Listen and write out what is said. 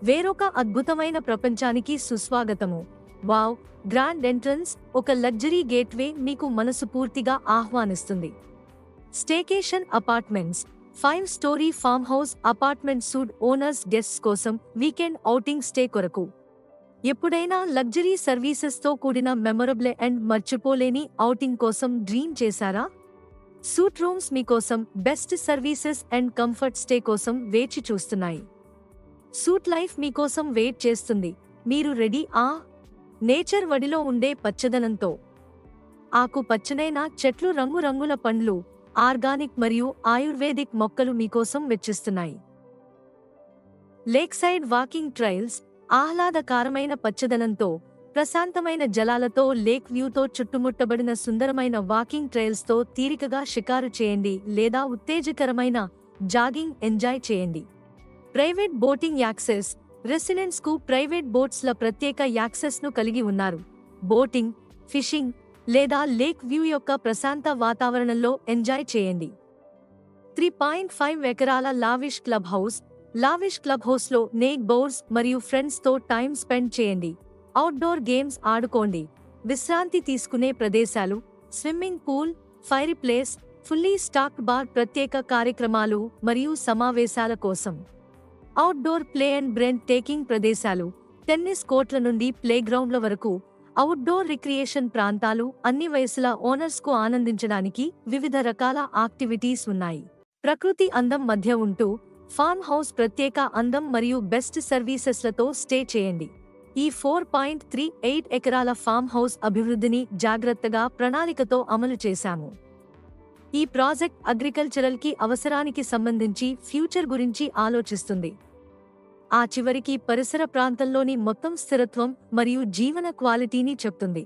వేరొక అద్భుతమైన ప్రపంచానికి సుస్వాగతము. వావ్! గ్రాండ్ ఎంట్రన్స్, ఒక లగ్జరీ గేట్వే మీకు మనసుపూర్తిగా ఆహ్వానిస్తుంది. Staycation apartments five storey farm house apartment suite owners guests కోసం వీకెండ్ ఔటింగ్ స్టే కొరకు. ఎప్పుడైనా లగ్జరీ సర్వీసెస్తో కూడిన మెమొరబుల్ అండ్ మర్చిపోలేని ఔటింగ్ కోసం డ్రీమ్ చేశారా? సూట్ రూమ్స్ మీకోసం best services and comfort stay కోసం వేచి చూస్తున్నాయి. సూట్ లైఫ్ మీకోసం వెయిట్ చేస్తుంది. మీరు రెడీ? నేచర్ వడిలో ఉండే పచ్చదనంతో, ఆకు పచ్చనైన చెట్లు, రంగురంగుల పండ్లు, ఆర్గానిక్ మరియు ఆయుర్వేదిక్ మొక్కలు మీకోసం వెచ్చిస్తున్నాయి. లేక్ సైడ్ వాకింగ్ ట్రైల్స్ ఆహ్లాదకరమైన పచ్చదనంతో, ప్రశాంతమైన జలాలతో, లేక్ వ్యూతో చుట్టుముట్టబడిన సుందరమైన వాకింగ్ ట్రైల్స్తో తీరికగా షికారు చేయండి లేదా ఉత్తేజకరమైన జాగింగ్ ఎంజాయ్ చేయండి. ప్రైవేట్ బోటింగ్ యాక్సెస్ రెసిడెంట్స్ కు ప్రైవేట్ బోట్స్ల ప్రత్యేక యాక్సెస్ను కలిగి ఉన్నారు. బోటింగ్, ఫిషింగ్ లేదా లేక్ వ్యూ యొక్క ప్రశాంత వాతావరణంలో ఎంజాయ్ చేయండి. 3.5 ఎకరాల lavish club house. Lavish club హౌస్లో నేక్ బోర్డ్స్ మరియు ఫ్రెండ్స్తో టైం స్పెండ్ చేయండి. అవుట్డోర్ గేమ్స్ ఆడుకోండి. విశ్రాంతి తీసుకునే ప్రదేశాలు, swimming pool, fire place, fully stocked bar, ప్రత్యేక కార్యక్రమాలు మరియు సమావేశాల కోసం. Outdoor play and breathtaking ప్రదేశాలు, టెన్నిస్ కోర్ట్ల నుండి ప్లేగ్రౌండ్ల వరకు అవుట్డోర్ రిక్రియేషన్ ప్రాంతాలు, అన్ని వయసుల ఓనర్స్కు ఆనందించడానికి వివిధ రకాల యాక్టివిటీస్ ఉన్నాయి. ప్రకృతి అందం మధ్య ఉంటూ ఫామ్ హౌస్ ప్రత్యేక అందం మరియు బెస్ట్ సర్వీసెస్లతో స్టే చేయండి. ఈ 4.38 ఎకరాల ఫామ్ హౌస్ అభివృద్ధిని జాగ్రత్తగా ప్రణాళికతో అమలు చేశాము. ఈ ప్రాజెక్ట్ అగ్రికల్చరల్ కి అవసరానికి సంబంధించి ఫ్యూచర్ గురించి ఆలోచిస్తుంది. ఆ చివరికి పరిసర ప్రాంతంలోని మొత్తం స్థిరత్వం మరియు జీవన క్వాలిటీని చెప్తుంది.